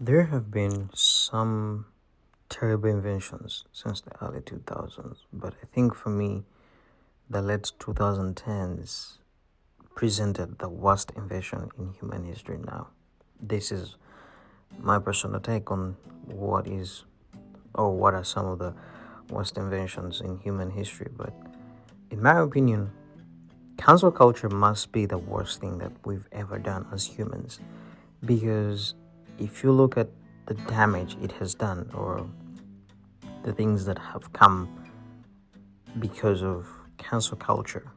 There have been some terrible inventions since the early 2000s, but I think for me, the late 2010s presented the worst invention in human history now. This is my personal take on what are some of the worst inventions in human history, but in my opinion, cancel culture must be the worst thing that we've ever done as humans because if you look at the damage it has done or the things that have come because of cancel culture.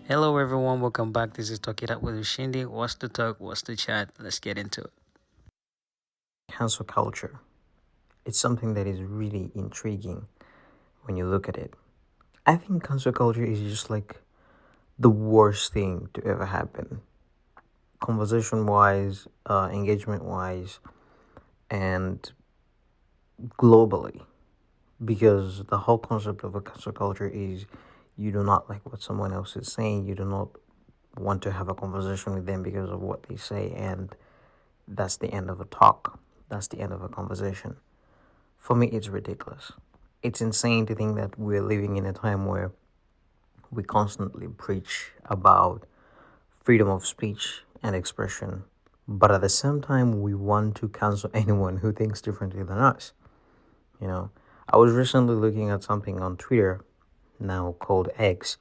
Hello everyone, welcome back. This is Talk It Up with Ushindi. What's the talk? What's the chat? Let's get into it. Cancel culture. It's something that is really intriguing when you look at it. I think cancel culture is just like the worst thing to ever happen. Conversation wise, engagement wise, and globally. Because the whole concept of a cancel culture is you do not like what someone else is saying, you do not want to have a conversation with them because of what they say, and that's the end of a talk. That's the end of a conversation. For me, it's ridiculous. It's insane to think that we're living in a time where we constantly preach about freedom of speech and expression, but at the same time, we want to cancel anyone who thinks differently than us. You know, I was recently looking at something on Twitter, now called X,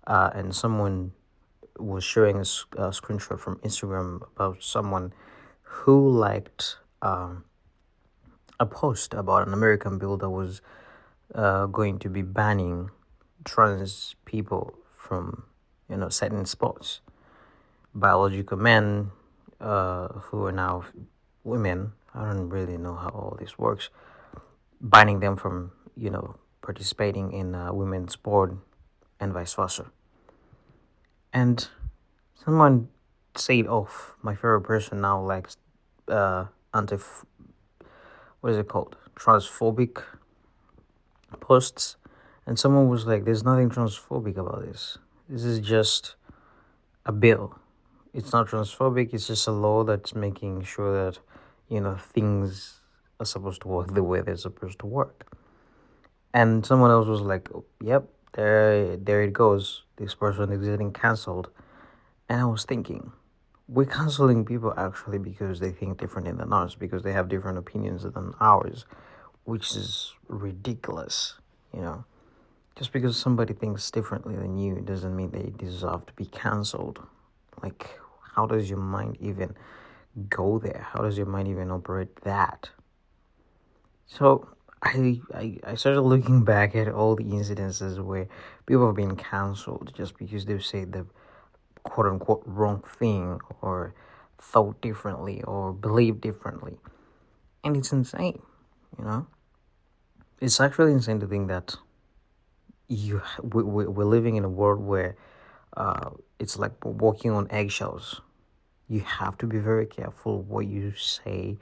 and someone was sharing a screenshot from Instagram about someone who liked a post about an American bill that was going to be banning trans people from certain sports. Biological men who are now women. I don't really know how all this works. Banning them from participating in women's sport and vice versa. And someone said, "Oh, my favorite person now likes anti what is it called? Transphobic posts." And someone was like, "There's nothing transphobic about this. This is just a bill. It's not transphobic. It's just a law that's making sure that things are supposed to work the way they're supposed to work." And someone else was like, "Yep, there it goes. This person is getting cancelled." And I was thinking, we're canceling people actually because they think differently than us, because they have different opinions than ours, which is ridiculous, Just because somebody thinks differently than you doesn't mean they deserve to be cancelled. Like, how does your mind even go there? How does your mind even operate that? So I started looking back at all the incidences where people have been cancelled just because they say the quote unquote wrong thing or thought differently or believed differently. And it's insane, It's actually insane to think that we're living in a world where it's like walking on eggshells. You have to be very careful what you say,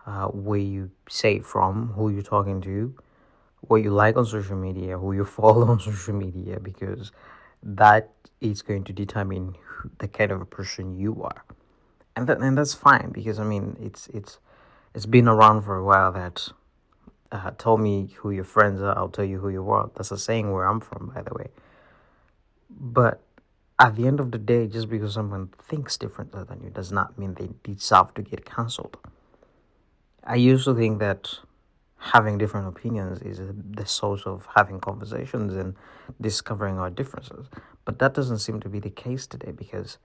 where you say it from, who you're talking to, what you like on social media, who you follow on social media, because that is going to determine the kind of a person you are. And that's fine, because I mean it's been around for a while that tell me who your friends are, I'll tell you who you are. That's a saying where I'm from, by the way. But at the end of the day, just because someone thinks differently than you does not mean they deserve to get cancelled. I used to think that having different opinions is the source of having conversations and discovering our differences. But that doesn't seem to be the case today, because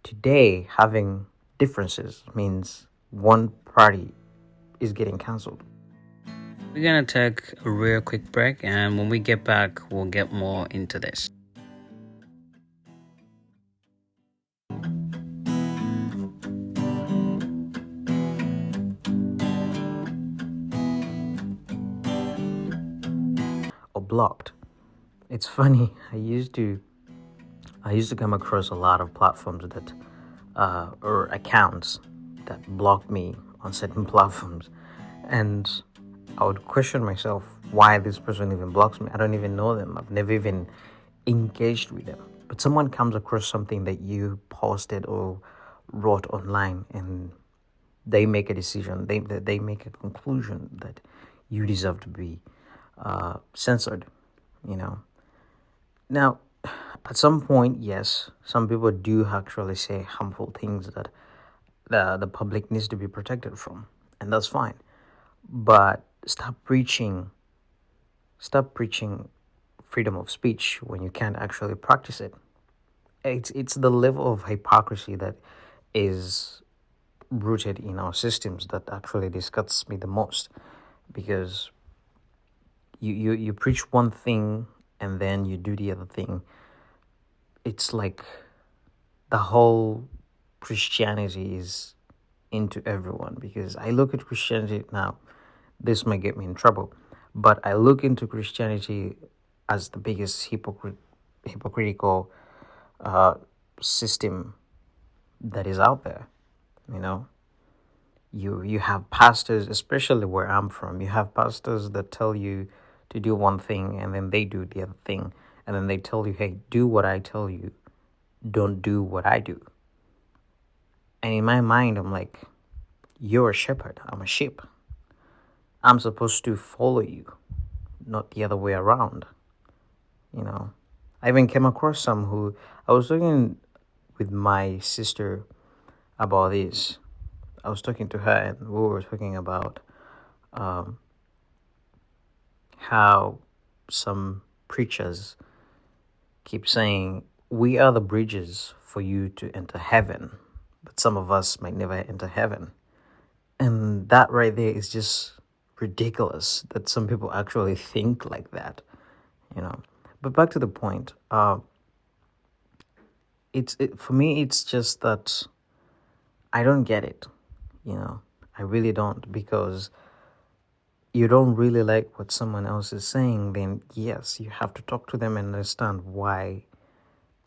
today having differences means one party is getting cancelled. We're gonna take a real quick break, and when we get back, we'll get more into this. Or blocked. It's funny. I used to come across a lot of platforms that or accounts that blocked me on certain platforms, and I would question myself why this person even blocks me. I don't even know them. I've never even engaged with them. But someone comes across something that you posted or wrote online, and They make a decision. They make a conclusion that you deserve to be censored. You know. Now, at some point, yes, some people do actually say harmful things that the public needs to be protected from, and that's fine. But stop preaching freedom of speech when you can't actually practice it. It's the level of hypocrisy that is rooted in our systems that actually disgusts me the most, because you preach one thing and then you do the other thing. It's like the whole Christianity is into everyone, because I look at Christianity now, this might get me in trouble, but I look into Christianity as the biggest hypocritical uh, system that is out there. You know, you have pastors, especially where I'm from. You have pastors that tell you to do one thing and then they do the other thing, and then they tell you, "Hey, do what I tell you. Don't do what I do." And in my mind, I'm like, "You're a shepherd. I'm a sheep. I'm supposed to follow you, not the other way around." You know, I even came across some who I was talking with my sister about this. I was talking to her, and we were talking about um, how some preachers keep saying, "We are the bridges for you to enter heaven," but some of us might never enter heaven. And that right there is just ridiculous that some people actually think like that, you know. But back to the point, for me, it's just that I don't get it, you know. I really don't, because you don't really like what someone else is saying, then yes, you have to talk to them and understand why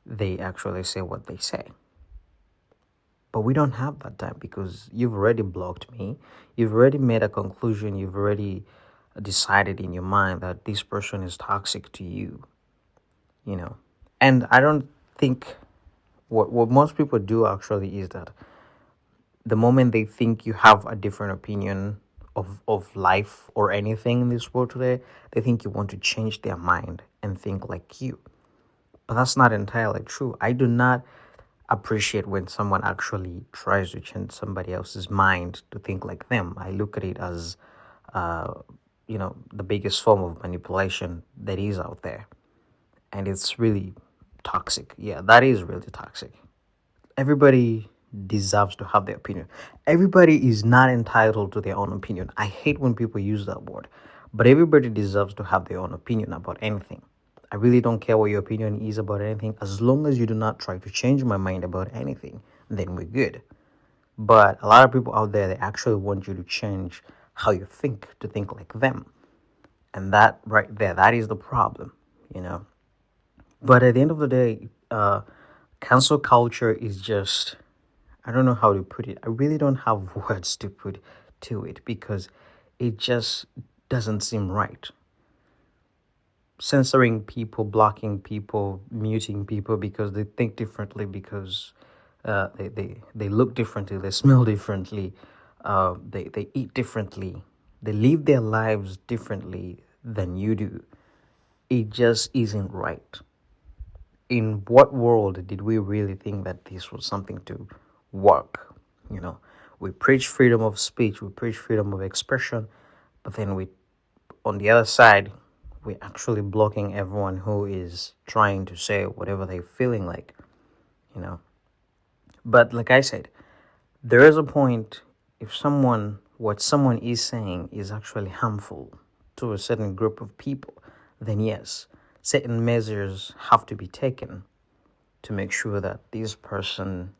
they actually say what they say. But we don't have that time, because you've already blocked me. You've already made a conclusion. You've already decided in your mind that this person is toxic to you, you know. And I don't think what most people do actually is that the moment they think you have a different opinion of life or anything in this world today, they think you want to change their mind and think like you. But that's not entirely true. I do not appreciate when someone actually tries to change somebody else's mind to think like them. I look at it as, uh, the biggest form of manipulation that is out there. And it's really toxic. Yeah, that is really toxic. Everybody deserves to have their opinion. Everybody is not entitled to their own opinion. I hate when people use that word, but everybody deserves to have their own opinion about anything. I really don't care what your opinion is about anything. As long as you do not try to change my mind about anything, then we're good. But a lot of people out there, they actually want you to change how you think to think like them. And that right there, that is the problem, you know. But at the end of the day, cancel culture is just, I don't know how to put it. I really don't have words to put to it, because it just doesn't seem right. Censoring people, blocking people, muting people because they think differently, because they look differently, they smell differently, they eat differently, they live their lives differently than you do. It just isn't right. In what world did we really think that this was something to work? You know, we preach freedom of speech, we preach freedom of expression, but then on the other side, we're actually blocking everyone who is trying to say whatever they're feeling like, you know. But like I said, there is a point, if what someone is saying is actually harmful to a certain group of people, then yes, certain measures have to be taken to make sure that this person,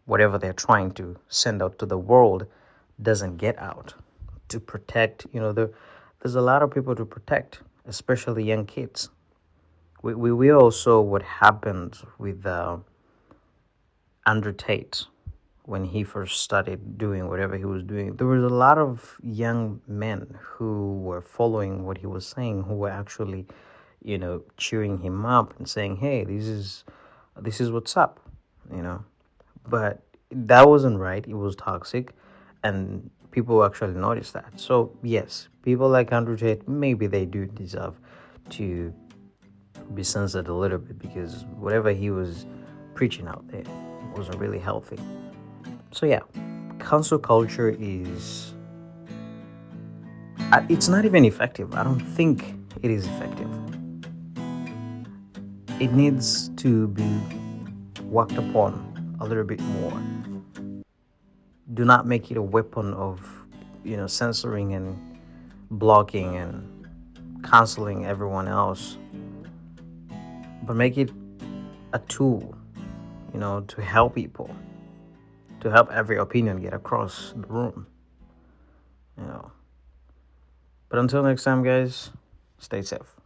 whatever they're trying to send out to the world, doesn't get out. To protect, there's a lot of people to protect, especially young kids. We all saw what happened with Andrew Tate when he first started doing whatever he was doing. There was a lot of young men who were following what he was saying, who were actually, cheering him up and saying, "Hey, this is what's up," you know. But that wasn't right. It was toxic. and people actually notice that. So yes, people like Andrew Tate, maybe they do deserve to be censored a little bit, because whatever he was preaching out there wasn't really healthy. So yeah, cancel culture is, it's not even effective. I don't think it is effective. It needs to be worked upon a little bit more. Do not make it a weapon of, censoring and blocking and canceling everyone else, but make it a tool, to help people, to help every opinion get across the room, you know. But until next time, guys, stay safe.